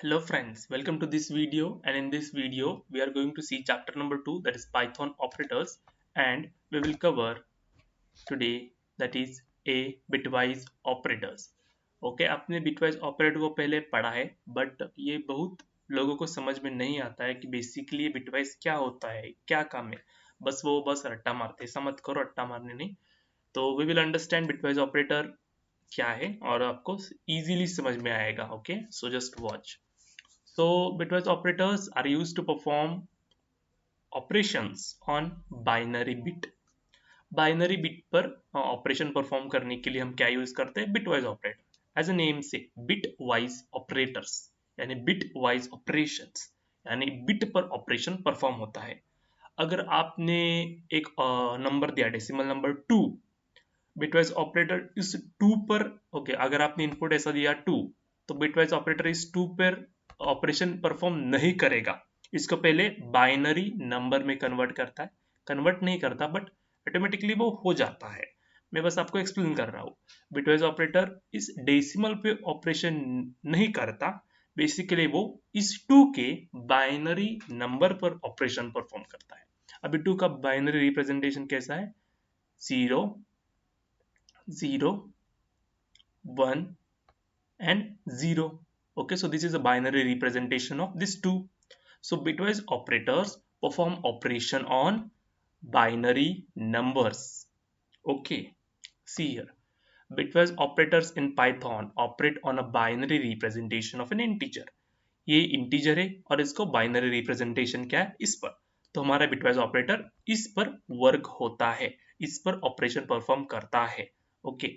Hello friends, welcome to this video, and in this video we are going to see chapter number 2, that is Python operators, and we will cover today that is a bitwise operators. Okay आपने bitwise operator को पहले पढ़ा है, but ये बहुत लोगों को समझ में नहीं आता है कि बेसिकली ये bitwise क्या होता है, क्या काम है। बस रट्टा मारते, ऐसा मत करो, रट्टा मारने नहीं। तो we will understand bitwise operator क्या है और आपको इजीली समझ में आएगा। Okay, so just watch. So bitwise operators are used to perform operations on binary bit. Binary bit पर ऑपरेशन परफॉर्म करने के लिए हम क्या यूज करते हैं? Bitwise operator. As a name से बिट वाइज ऑपरेटर्स यानी बिट वाइज ऑपरेशंस यानी बिट पर ऑपरेशन परफॉर्म होता है। अगर आपने एक नंबर दिया, डेसिमल नंबर 2, बिटवाइज ऑपरेटर इस 2 पर अगर आपने इनपुट ऐसा दिया 2, तो बिटवाइज ऑपरेटर इस 2 पर ऑपरेशन परफॉर्म नहीं करेगा। इसको पहले बाइनरी नंबर में कन्वर्ट करता है, कन्वर्ट नहीं करता बट ऑटोमेटिकली वो हो जाता है। मैं बस आपको एक्सप्लेन कर रहा हूँ। बिटवाइज ऑपरेटर इस डेसिमल पे ऑपरेशन नहीं करता, बेसिकली वो इस 2 के बाइनरी नंबर पर ऑपरेशन परफॉर्म करता है। अभी 2 का बाइनरी रिप्रेजेंटेशन कैसा है? 0 0 1 and 0. Okay, so this is a binary representation of these two. So bitwise operators perform operation on binary numbers. Okay, see here, bitwise operators in Python operate on a binary representation of an integer. ये integer है और इसको binary representation क्या है? इस पर। तो हमारा बिटवाइज ऑपरेटर इस पर वर्क होता है, इस पर ऑपरेशन परफॉर्म करता है। ओके,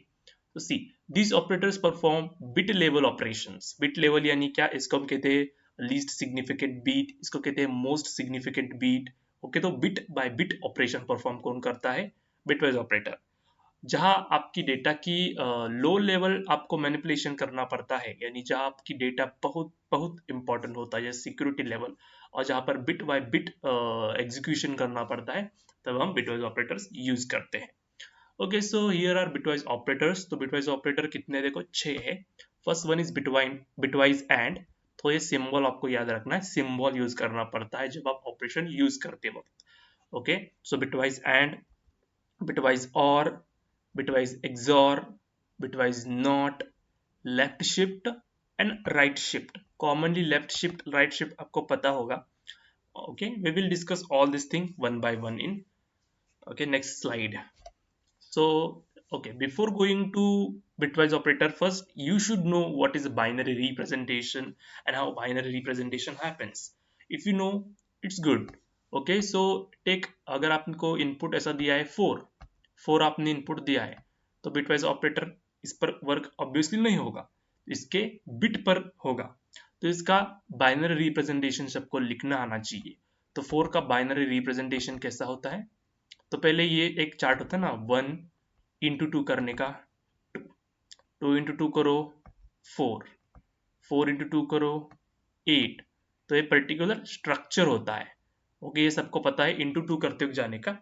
तो see this operators perform bit level operations. Bit level यानी क्या? इसको हम कहते हैं लीस्ट सिग्निफिकेंट बीट, इसको कहते हैं मोस्ट सिग्निफिकेंट बीट। ओके, तो bit by bit operation perform कौन करता है? Bitwise operator. जहां आपकी डेटा की लो लेवल आपको मैनिपुलेशन करना पड़ता है, यानी जहां आपकी डेटा बहुत बहुत इंपॉर्टेंट होता है, जैसे सिक्योरिटी लेवल, और जहां पर बिट बाय बिट एग्जीक्यूशन करना पड़ता है, तब हम बिटवाइज ऑपरेटर्स यूज करते हैं। Okay, so here are bitwise operators. तो बिटवाइज ऑपरेटर कितने? देखो 6 है। First one is bitwise and. तो ये सिंबल आपको याद रखना है, सिंबल यूज करना पड़ता है जब आप ऑपरेशन यूज करते वक्त। Okay, so bitwise and, bitwise और, bitwise XOR, bitwise not, left shift and right shift. Commonly left shift, right shift आपको पता होगा। Okay, we will discuss all this thing one by one in. Okay, next slide. So, okay, before going to bitwise operator, first you should know what is a binary representation and how binary representation happens. If you know, it's good. Okay, so take, अगर आपको input ऐसा दिया है 4 आपने input दिया है, तो bitwise operator इस पर वर्क ऑब्वियसली नहीं होगा, इसके बिट पर होगा। तो इसका बाइनरी रिप्रेजेंटेशन सबको लिखना आना चाहिए। तो 4 का बाइनरी रिप्रेजेंटेशन कैसा होता है? तो पहले ये एक चार्ट होता है ना, 1 इंटू 2 करने का, 2 इंटू 2 करो 4, 4 इंटू 2 करो 8। तो ये पर्टिकुलर स्ट्रक्चर होता है। ओके, ये सबको पता है इंटू 2 करते हुए जाने का।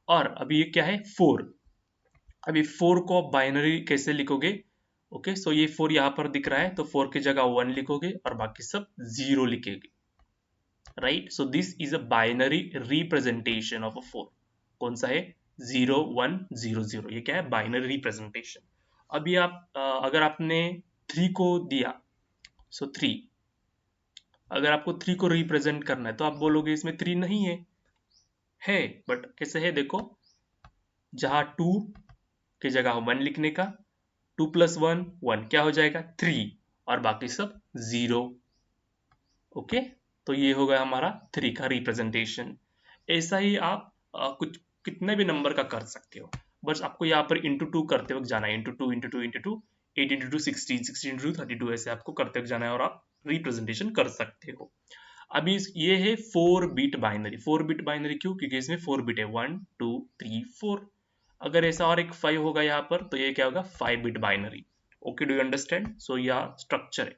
और अभी ये क्या है? 4। अभी 4 को आप बाइनरी कैसे लिखोगे? ओके, सो ये 4 यहाँ पर दिख रहा है, तो 4 की जगह 1 लिखोगे और बाकी सब 0 लिखेगे, right? So this is a binary representation of a 4। कौन सा है? 0 1 0 0। ये क्या है? Binary representation. अभी आप अगर आपने 3 को दिया, सो 3, अगर आपको 3 को रिप्रेजेंट करना है तो आप बोलोगे इसमें 3 नहीं है, बट कैसे है? देखो, जहां 2 की जगह 1 लिखने का, 2 प्लस 1 1, क्या हो जाएगा? 3, और बाकी सब 0। ओके, तो ये होगा हमारा 3 का रिप्रेजेंटेशन। ऐसा ही आप कुछ कितने भी नंबर का कर सकते हो, बस आपको यहाँ पर इंटू 2 करते वक्त जाना है, into 2 into 2 into 2, 8 into 2 16, 16 into 2 32, ऐसे आपको करते वक्त जाना है और आप रिप्रेजेंटेशन कर सकते हो। अभी ये है 4 बिट बाइनरी। 4 बिट बाइनरी क्यों? क्योंकि इसमें 4 बिट है, 1 2 3 4। अगर ऐसा और एक 5 होगा यहाँ पर, तो ये क्या होगा? 5 bit binary. Okay, do you understand? So यह स्ट्रक्चर है।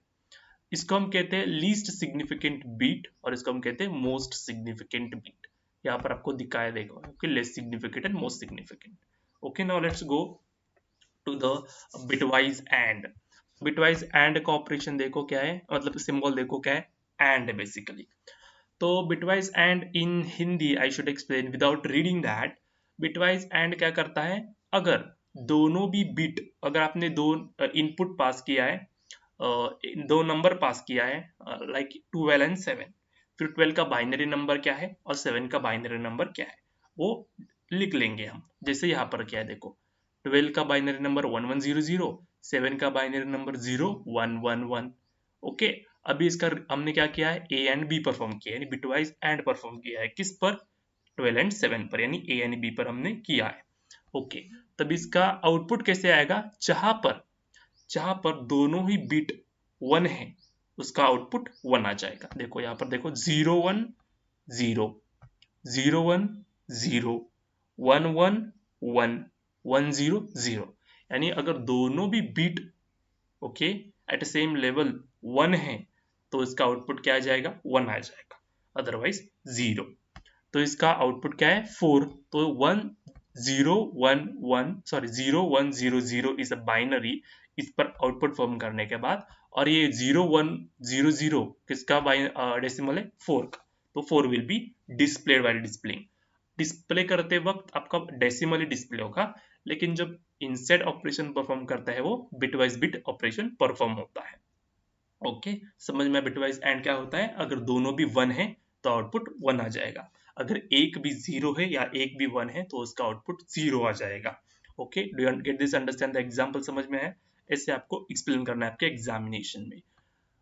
इसको हम कहते हैं लीस्ट सिग्निफिकेंट बीट, और इसको हम कहते हैं मोस्ट सिग्निफिकेंट बीट। यहाँ पर आपको दिखाया देगा, okay, less significant and most significant. Okay, now let's go to the bitwise and. Bitwise and का ऑपरेशन देखो क्या है, मतलब सिंबल देखो क्या है, एंड बेसिकली। तो bitwise and in Hindi I should explain without reading that. Bitwise and क्या करता है, अगर दोनों भी बिट, अगर आपने दो इनपुट पास किया है, दो नंबर पास किया है, लाइक 12 एंड 7, फिर 12 का बाइनरी नंबर क्या है और 7 का बाइनरी नंबर क्या है, वो लिख लेंगे हम। जैसे यहाँ पर क्या है देखो, 12 का बाइनरी नंबर 1100, 7 का बाइनरी नंबर 0111। ओके, अभी इसका हमने क्या किया है, ए एंड बी परफॉर्म किया है, यानी बिटवाइज एंड परफॉर्म किया है किस पर, 12 एंड 7 पर, यानी ए एंड बी पर हमने किया है। ओके, तब इसका आउटपुट कैसे आएगा, जहां पर दोनों ही बिट 1 है उसका आउटपुट 1 आ जाएगा। देखो यहाँ पर देखो, 0 1 0, 0 1 0, 1 1 1, 1 0 0, यानी अगर दोनों भी bit okay at same level 1 है तो इसका आउटपुट क्या आ जाएगा, 1 आ जाएगा, अदरवाइज 0। तो इसका आउटपुट क्या है, 4। तो 1 0 1 1, सॉरी 0 1 0 0 इज अ बाइनरी, इस पर आउटपुट फॉर्म करने के बाद, और ये 0 1 0 0 किसका डेसिमल है, 4 का, तो 4 will be displayed while displaying. Display करते वक्त आपका डेसिमली डिस्प्ले होगा, लेकिन जब इंसेट ऑपरेशन परफॉर्म करता है वो बिटवाइज बिट ऑपरेशन परफॉर्म होता है। ओके, समझ में बिटवाइज एंड क्या होता है, अगर दोनों भी 1 है तो आउटपुट 1 आ जाएगा, अगर एक भी 0 है या एक भी 1 है तो उसका आउटपुट 0 आ जाएगा। Okay, do you get this, understand the example, समझ में है, ऐसे आपको एक्सप्लेन करना है आपके एग्जामिनेशन में।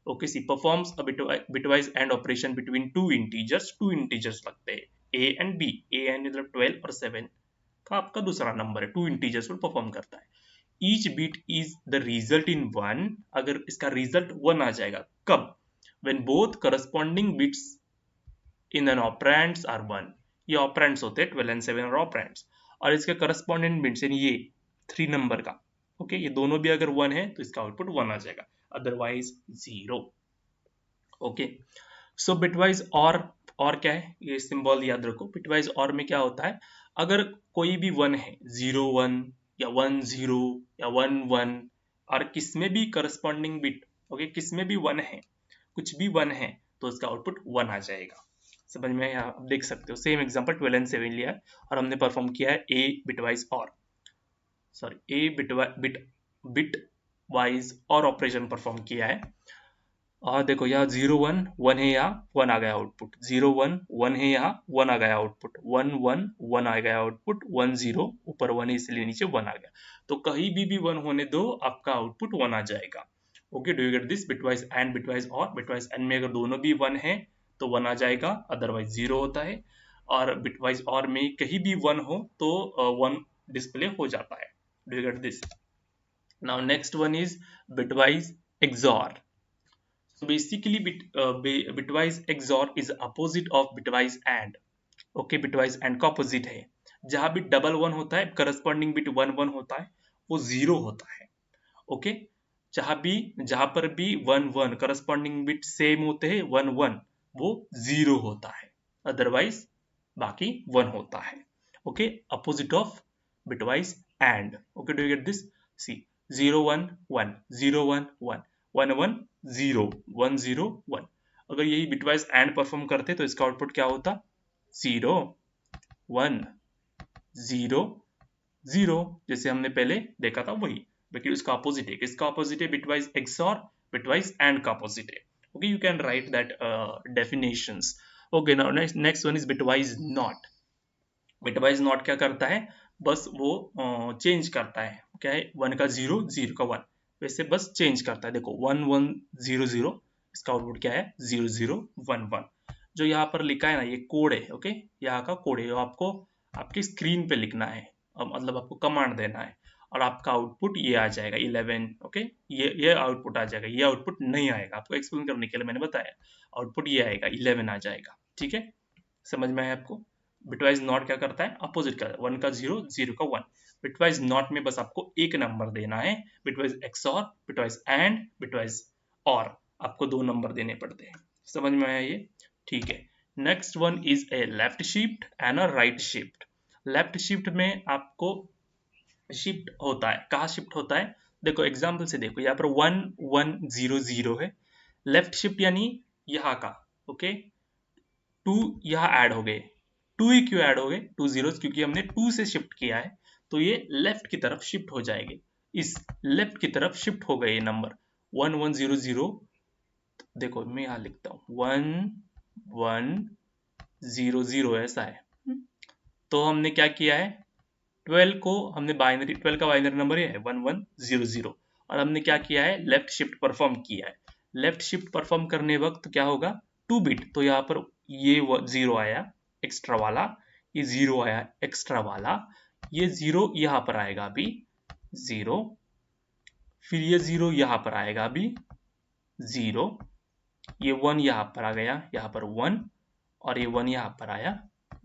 Okay, C performs a bitwise and operation between two integers लगते हैं, A and B, A and मतलब 12 और 7 का आपका दूसरा नंबर है, टू इंटीजर्स पर परफॉर्म करता है। Each bit is the result in 1, अगर इसका रिजल्ट 1 आ जाएगा, कब, when both corresponding bits in an operands are 1, ये ऑपरेंड्स होते हैं 12 एंड 7 और ऑपरेंड्स, और इसके करस्पॉन्डेंट बिट्स यानी ये 3 नंबर का, ओके, ये दोनों भी अगर 1 है तो इसका आउटपुट 1 आ जाएगा, अदरवाइज 0। ओके, सो बिटवाइज और क्या है, ये सिंबल याद रखो, बिटवाइज और में क्या होता है, अगर कोई भी 1 है, 0 1 या 1 0 या 1 1, और किसमें भी करस्पॉन्डिंग बिट, ओके, किसमें भी 1 है, कुछ भी 1 है तो उसका आउटपुट 1 आ जाएगा। समझ में, यहाँ आप देख सकते हो, सेम एग्जांपल 12 एंड 7 लिया है और हमने परफॉर्म किया है ए बिटवाइज और, सॉरी ए बिट वाइज और ऑपरेशन परफॉर्म किया है। और देखो यहाँ 0 1 1 है, यहाँ 1 आ गया आउटपुट, 0 1 1 है, यहाँ 1 आ गया आउटपुट, 1 1 1 आ गया आउटपुट, 1 0 ऊपर 1 है इसलिए नीचे 1 आ गया, तो कहीं भी 1 होने दो आपका आउटपुट 1 आ जाएगा। Okay, do you get this, bitwise and bitwise और, बिटवाइज एंड में अगर दोनों भी 1 है तो 1 आ जाएगा, अदरवाइज 0 होता है, और बिटवाइज और में कहीं भी 1 हो तो 1 डिस्प्ले हो जाता है। Do you get this, now next one is bitwise XOR. So basically, bitwise XOR is opposite of bitwise AND. Okay, bitwise AND का opposite है, जहां भी डबल 1 होता है करस्पॉन्डिंग बिट 1 1 होता है, वो 0 होता है। ओके, जहां पर भी 1 1 करस्पॉन्डिंग बिट सेम होते हैं 1 1, वो 0 होता है, अदरवाइज बाकी 1 होता है। Okay, opposite of bitwise AND। Okay, do you get this, see 0 1 1 0 1 1 1 1 0 1 0 1, अगर यही बिटवाइज एंड परफॉर्म करते तो इसका आउटपुट क्या होता, 0 1 0 0, जैसे हमने पहले देखा था वही, लेकिन उसका अपोजिट है, किसका अपोजिट है, बिटवाइज एक्सऑर बिटवाइज एंड का अपोजिट है। Okay, you can write that definitions. Okay, now next one is bitwise not. Bitwise not क्या करता है, बस वो चेंज करता है, क्या है, 1 का 0 0 का 1, वैसे बस चेंज करता है। देखो 1 1 0 0, इसका आउटपुट क्या है, 0 0 1 1, जो यहाँ पर लिखा है ना ये कोड है। ओके, यहाँ का कोड है जो आपको आपकी स्क्रीन पे लिखना है, मतलब आपको कमांड देना है, और आपका आउटपुट ये आ जाएगा 11। ओके, ये आउटपुट आ जाएगा, ये आउटपुट नहीं आएगा, आपको एक्सप्लेन करने के लिए मैंने बताया, आउटपुट ये आएगा 11 आ जाएगा। ठीक है, समझ में आया आपको, बिटवाइज नॉट क्या करता है, अपोजिट का, 1 का 0 0 का 1, बिटवाइज नॉट में बस आपको एक नंबर देना है, bitwise XOR bitwise and bitwise और आपको 2 नंबर देने पड़ते हैं। समझ में आया ये, ठीक है। Next one is a left shift and a right shift. Left shift में आपको शिफ्ट होता है, कहाँ शिफ्ट होता है, देखो एग्जाम्पल से देखो, यहाँ पर 1100 है, लेफ्ट शिफ्ट यानी यहाँ का, ओके, 2 यहाँ ऐड हो गए, 2 ही क्यों ऐड हो गए, 2 जीरोस, क्योंकि हमने 2 से शिफ्ट किया है, तो ये लेफ्ट की तरफ शिफ्ट हो जाएंगे, इस लेफ्ट की तरफ शिफ्ट हो गए ये नंबर 1100। देखो मैं यहाँ लिखता हूँ 1100, ऐसा है। तो हमने क्या किया है, 12 को हमने बाइनरी, 12 का बाइनरी नंबर है 1100, और हमने क्या किया है, लेफ्ट शिफ्ट परफॉर्म किया है। लेफ्ट शिफ्ट परफॉर्म करने वक्त क्या होगा, 2 बिट, तो यहाँ पर ये 0 आया एक्स्ट्रा वाला, ये 0 आया एक्स्ट्रा वाला, ये 0 यहाँ पर आएगा अभी 0, फिर ये 0 यहाँ पर आएगा अभी 0, ये 1 यहाँ पर आ गया, यहाँ पर 1, और ये 1 यहाँ पर आया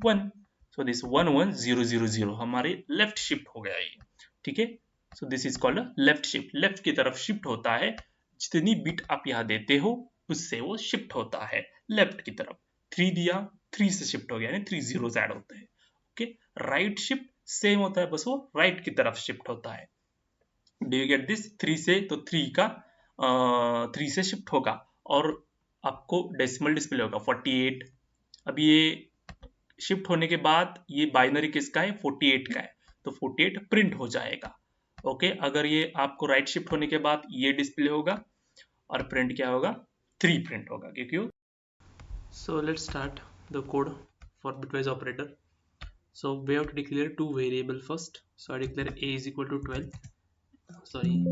1। सो दिस 11000 हमारे लेफ्ट शिफ्ट हो गया ये, ठीक है। सो this is called left shift, left की तरफ शिफ्ट होता है, जितनी बिट आप यहाँ देते हो उससे वो शिफ्ट होता है लेफ्ट की तरफ। 3 दिया, 3 से शिफ्ट हो गया, यानी 3 जीरोस ऐड होते हैं, ओके। राइट शिफ्ट सेम होता है, बस वो राइट की तरफ शिफ्ट होता है। डू यू गेट दिस, 3 से तो 3 का 3 से शिफ्ट होगा, और आपको डेसिमल डिस्प्ले होगा 48। अब ये शिफ्ट होने के बाद ये बाइनरी किसका है, 48 का है, तो 48 प्रिंट हो जाएगा, ओके। अगर ये आपको राइट शिफ्ट होने के बाद ये डिस्प्ले होगा, और प्रिंट क्या होगा, 3 प्रिंट होगा, क्योंकि so let's start the code for bitwise operator. So we have to declare 2 variable first, so I declare a is equal to 12, sorry,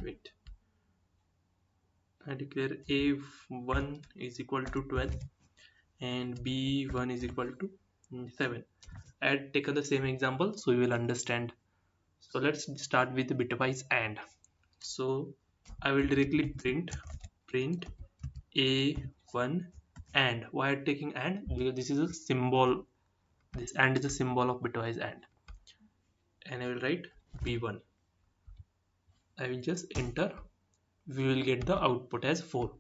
wait, I declare a1 is equal to 12 and b1 is equal to 7. I had taken the same example, so you will understand. So let's start with bitwise AND. So I will directly print a1 AND. Why are taking AND? Because this is a symbol, this AND is a symbol of bitwise AND, and I will write b1. I will just enter, we will get the output as 4.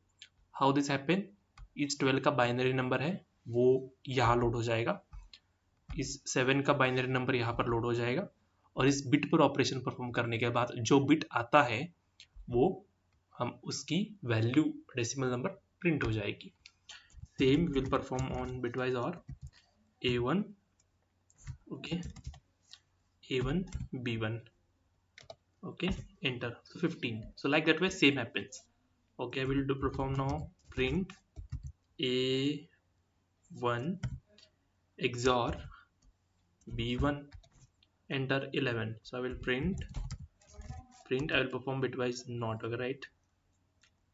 How this happen, इस 12 का binary number है वो यहाँ load हो जाएगा, इस 7 का binary number यहाँ पर लोड हो जाएगा, और इस बिट पर ऑपरेशन परफॉर्म करने के बाद जो बिट आता है वो हम उसकी वैल्यू डेसिमल नंबर प्रिंट हो जाएगी। Same will perform on bitwise और a1, okay, a1 b1, okay, enter, so 15. So like that way same happens, okay. I will do perform now print a1 XOR b1, enter 11. So I will print, I will perform bitwise not, okay, right.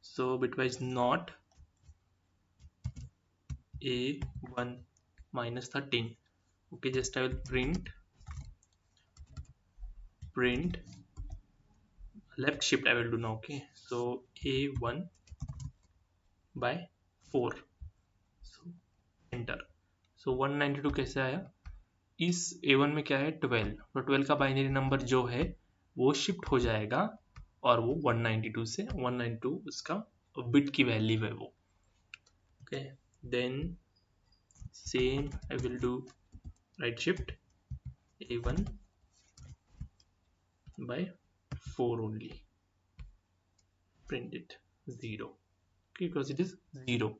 So bitwise not a1 minus 13, okay, just I will print left shift I will do now, okay. So a1 by 4, so enter. So 192 कैसे आया, इस a1 में क्या है 12, तो 12 का binary number जो है वो शिफ्ट हो जाएगा, और वो 192 से 192 उसका बिट की वैल्यू है वो, okay. Then same I will do right shift a1 by 4 only, print it 0, okay, because it is 0,